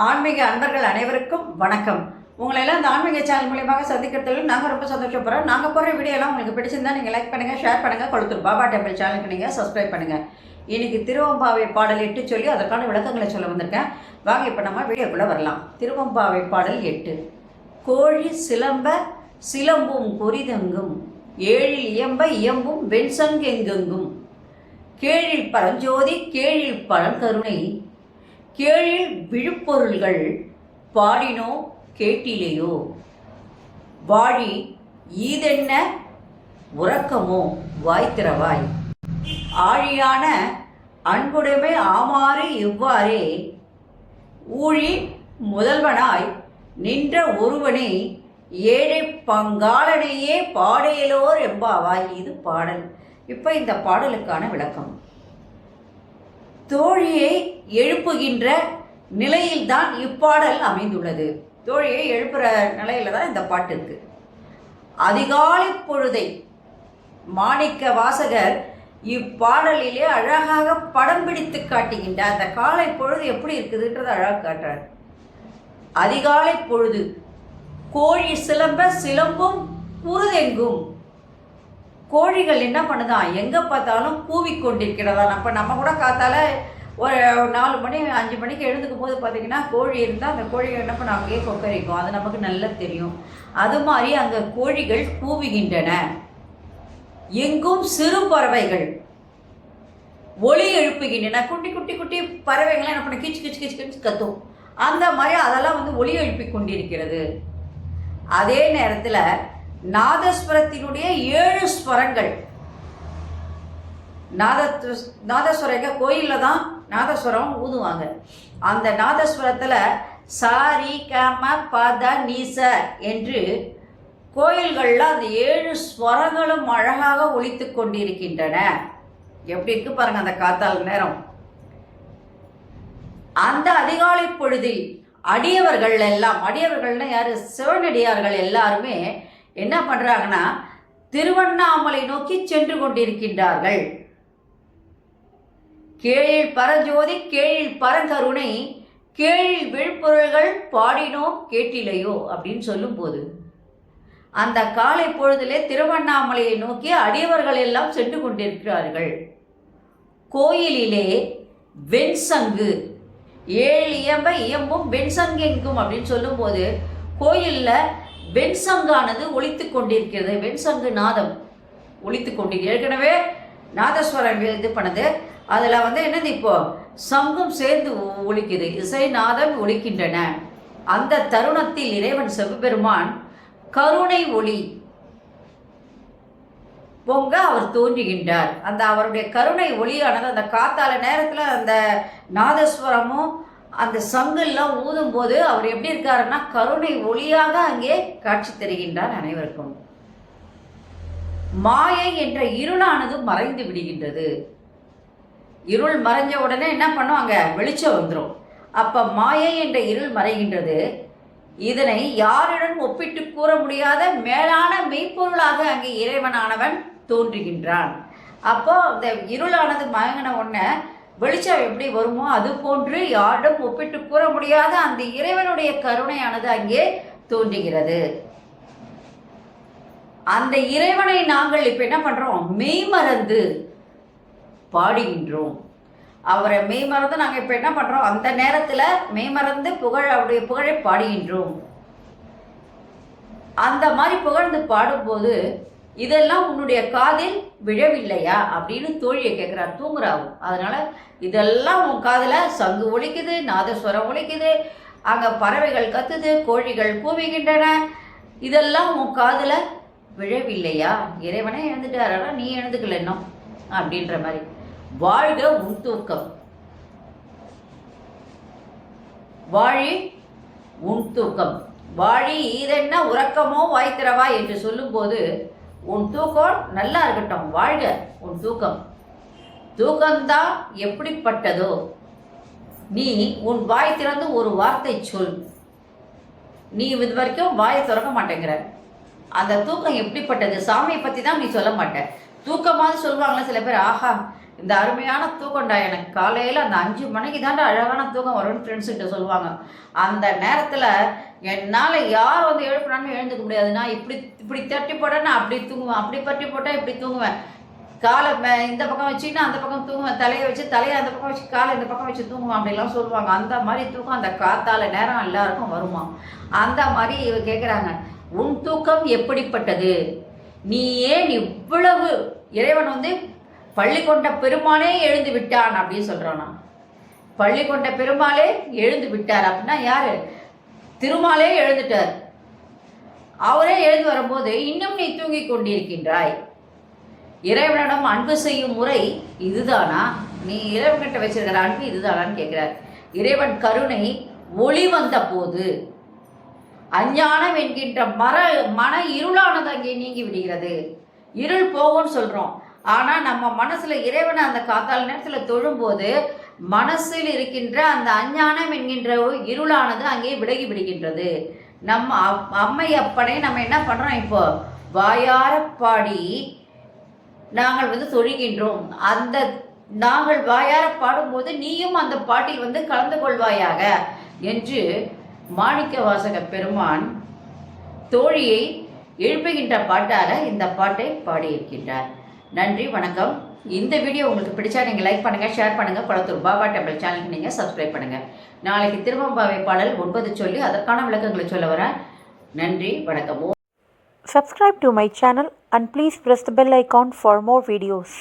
ஆன்மீக அன்பர்கள் அனைவருக்கும் வணக்கம். உங்களெல்லாம் இந்த ஆன்மீக சேனல் மூலியமாக சந்திக்கிறதுல நாங்கள் ரொம்ப சந்தோஷப்படுறோம். நாங்கள் போகிற வீடியோலாம் உங்களுக்கு பிடிச்சிருந்தா நீங்கள் லைக் பண்ணுங்கள், ஷேர் பண்ணுங்கள். கொளுத்தூர் பாபா டெம்பிள் சேனலுக்கு நீங்கள் சப்ஸ்கிரைப் பண்ணுங்கள். இன்னைக்கு திருவம்பாவை பாடல் 8 சொல்லி அதற்கான விளக்கங்களை சொல்ல வந்திருக்கேன். வாங்க இப்போ நம்ம வீடியோக்குள்ளே வரலாம். திருவம்பாவை பாடல் 8. கோழி சிலம்ப சிலம்பும் பொரிதெங்கும், ஏழில் இயம்ப இயம்பும் வெண்சங்கெங்கெங்கும், கேழில் பரஞ்சோதி கேழில் பழங்கருணை, கேழில் விழுப்பொருள்கள் பாடினோ கேட்டிலேயோ, வாழி ஈதென்ன உறக்கமோ வாய்த்திரவாய், ஆழியான அன்புடைமை ஆமாறு இவ்வாறே, ஊழி முதல்வனாய் நின்ற ஒருவனை ஏழை பங்காளனையே பாடையலோர் எம்பாவாய். இது பாடல். இப்போ இந்த பாடலுக்கான விளக்கம். தோழியை எழுப்புகின்ற நிலையில்தான் இப்பாடல் அமைந்துள்ளது. தோழியை எழுப்புகிற நிலையில தான் இந்த பாட்டு இருக்கு. அதிகாலை பொழுதை மாணிக்க வாசகர் இப்பாடலிலே அழகாக படம் பிடித்து காட்டுகின்றார். அந்த காலை பொழுது எப்படி இருக்குதுன்றதை அழகாக காட்டுறார். அதிகாலை பொழுது கோழி சிலம்ப சிலம்பும் புருதெங்கும், கோழிகள் என்ன பண்ணுதான், எங்கே பார்த்தாலும் கூவிக்கொண்டிருக்கிறதா. நம்ம கூட காத்தால ஒரு 4 மணி 5 மணிக்கு எழுந்துக்கும் போது பார்த்தீங்கன்னா கோழி இருந்தால் அந்த கோழிகள் என்ன பண்ண அங்கேயே கொக்கரிக்கும். அது நமக்கு நல்லா தெரியும். அது மாதிரி அங்கே கோழிகள் கூவுகின்றன. எங்கும் சிறு பறவைகள் ஒளி எழுப்புகின்றன. குட்டி குட்டி குட்டி பறவைகள்லாம் என்ன பண்ண கிச்சு கிச்சு கிச்சு கிச்சு கத்தும். அந்த மாதிரி அதெல்லாம் ஒளி எழுப்பி கொண்டிருக்கிறது. அதே நேரத்தில் நாதஸ்வரத்தினுடைய 7 ஸ்வரங்கள், நாதஸ்வரங்க கோயிலில் தான் நாதஸ்வரம் ஊதுவாங்க. அந்த நாதஸ்வரத்தில் சாரி கம பத நீச என்று கோயில்களில் அந்த 7 ஸ்வரங்களும் அழகாக ஒலித்து கொண்டிருக்கின்றன. எப்படி இருக்கு பாருங்க அந்த காத்தால் நேரம். அந்த அதிகாலை பொழுதில் அடியவர்கள் எல்லாம், அடியவர்கள்னா யாரு, சிவனடியார்கள் எல்லாருமே என்ன பண்றாங்கன்னா திருவண்ணாமலை நோக்கி சென்று கொண்டிருக்கின்றார்கள். கேழில் பரஞ்சோதி கேழில் பரங்கருணை, கேழில் விழுப்பொருள்கள் பாடினோ கேட்டிலையோ அப்படின்னு சொல்லும் போது அந்த காலை பொழுதிலே திருவண்ணாமலையை நோக்கி அடியவர்கள் எல்லாம் சென்று கொண்டிருக்கிறார்கள். கோயிலிலே வெண்சங்கு, 7 இயம்ப இயம்பும் வெண்சங்கெங்கும் அப்படின்னு சொல்லும்போது கோயிலில் வெண்சங்கானது ஒலித்து கொண்டிருக்கிறது. வெண்சங்கு நாதம் ஒலித்து கொண்டிருக்கிறது. ஏற்கனவே நாதஸ்வரம் இது பண்ணது. அதில் என்னது இப்போ சங்கும் சேர்ந்து ஒலிக்குது. இசைநாதம் ஒலிக்கின்றன. அந்த தருணத்தில் இறைவன் சிவபெருமான் கருணை ஒளி பொங்க அவர் தோன்றுகின்றார். அந்த அவருடைய கருணை ஒளியானது அந்த காத்தால நேரத்தில் அந்த நாதஸ்வரமும் அந்த சங்கெல்லாம் ஊதும் போது அவர் எப்படி இருக்காருன்னா கருணை ஒளியாக அங்கே காட்சி தருகின்றார் அனைவருக்கும். மாயை என்ற இருளானது மறைந்து விடுகின்றது. இருள் மறைஞ்ச உடனே என்ன பண்ணுவாங்க, வெளிச்சம் வந்துடும். அப்ப மாயை என்ற இருள் மறைகின்றது. இதனை யாருடன் ஒப்பிட்டு கூற முடியாத மேலான மெய்ப்பொருளாக அங்கே இறைவனானவன் தோன்றுகின்றான். அப்போ அந்த இருளானது மயங்கின உடனே வெளிச்சம் எப்படி வருமோ அது போன்று யாரிடம் ஒப்பிட்டு கூற முடியாத அந்த இறைவனுடைய கருணையானது அங்கே தோன்றுகிறது. அந்த இறைவனை நாங்கள் இப்ப என்ன பண்றோம், மெய்மறந்து பாடுகின்றோம். அவரை மெய்மறந்து நாங்கள் இப்போ என்ன பண்ணுறோம், அந்த நேரத்தில் மெய்மறந்து அவருடைய புகழை பாடுகின்றோம். அந்த மாதிரி புகழ்ந்து பாடும்போது இதெல்லாம் உன்னுடைய காதில் விழவில்லையா அப்படின்னு தோழியை கேட்குறார். தூங்குறாவும். அதனால இதெல்லாம் உன் காதில் சங்கு ஒலிக்குது, நாதஸ்வரம் ஒலிக்குது, அங்கே பறவைகள் கத்துது, கோழிகள் கூவுகின்றன, இதெல்லாம் உன் காதில் விழவில்லையா? இறைவனே எழுந்துட்டாரா, நீ எழுந்துக்கல இன்னும் அப்படின்ற மாதிரி. வாழ்க உன் தூக்கம், வாழி உன் தூக்கம், வாழி ஈதென்ன உறக்கமோ வாய்த்திரவா என்று சொல்லும்போது உன் தூக்கம் நல்லா இருக்கட்டும், வாழ்க உன் தூக்கம். தூக்கம்தான் எப்படிப்பட்டதோ, நீ உன் வாய் திறந்து ஒரு வார்த்தை சொல். நீ இது வரைக்கும் வாயை திறக்க மாட்டேங்கிற. அந்த தூக்கம் எப்படிப்பட்டது, சாமியை பற்றி தான் நீ சொல்ல மாட்டேன். தூக்கமாவது சொல்லுவாங்களே சில பேர், ஆஹா இந்த அருமையான தூக்கம்டா எனக்கு காலையில் அந்த 5 மணிக்கு தாண்டா அழகான தூக்கம் வரும்னு ஃப்ரெண்ட்ஸுக்கிட்ட சொல்லுவாங்க. அந்த நேரத்தில் என்னால் யார் வந்து எழுப்பினாலும் எழுந்துக்க முடியாது. நான் இப்படி இப்படி தட்டி போட்டால் நான் அப்படி தூங்குவேன், அப்படி பட்டி போட்டால் இப்படி தூங்குவேன். காலை இந்த பக்கம் வச்சுன்னா அந்த பக்கம் தூங்குவேன், தலையை வச்சு தலையை அந்த பக்கம் வச்சு காலை இந்த பக்கம் வச்சு தூங்குவேன் அப்படிலாம் சொல்லுவாங்க. அந்த மாதிரி தூக்கம் அந்த காத்தால நேரம் எல்லாருக்கும் வருமா? அந்த மாதிரி இவ கேட்குறாங்க, உன் தூக்கம் எப்படிப்பட்டது? நீ ஏன் இவ்வளவு இறைவன் வந்து பள்ளி கொண்ட பெருமாளே எழுந்து விட்டான் அப்படின்னு சொல்கிறானா? பள்ளி கொண்ட பெருமாளே எழுந்து விட்டார் அப்படின்னா யாரு? திருமாலே எழுந்துட்டார். அவரே எழுந்து வரும்போது இன்னும் நீ தூங்கி கொண்டிருக்கின்றாய். இறைவனிடம் அன்பு செய்யும் முறை இதுதானா? நீ இறைவன்கிட்ட வச்சிருக்கிற அன்பு இதுதானான்னு கேட்கிறார். இறைவன் கருணை ஒளி வந்த போது அஞ்ஞானம் என்கின்ற மன இருளானது அங்கே நீங்கி விடுகிறது. இருள் போகும்னு சொல்கிறோம். ஆனால் நம்ம மனசில் இறைவனை அந்த காத்தால நேரத்தில் தொழும்போது மனசில் இருக்கின்ற அந்த அஞ்ஞானம் என்கின்ற இருளானது அங்கே விலகி விடுகின்றது. நம்ம அம்மை அப்பனை நம்ம என்ன பண்ணுறோம்? இப்போ வாயார பாடி நாங்கள் வந்து தொழுகின்றோம். அந்த நாங்கள் வாயார பாடும்போது நீயும் அந்த பாட்டில் வந்து கலந்து கொள்வாயாக என்று மாணிக்க வாசக பெருமான் தோழியை எழுப்புகின்ற பாட்டாக இந்த பாட்டை பாடியிருக்கின்றார். நன்றி, வணக்கம். இந்த வீடியோ உங்களுக்கு பிடிச்சா நீங்கள் லைக் பண்ணுங்கள், ஷேர் பண்ணுங்கள். குளத்தூர் பாபா டெம்பிள் சேனலுக்கு நீங்கள் சப்ஸ்கிரைப் பண்ணுங்கள். நாளைக்கு திருவம்பாவை பாடல் 9 சொல்லி அதற்கான விளக்கங்களை சொல்ல வரேன். நன்றி, வணக்கம். Subscribe to my channel and please press the bell icon for more videos.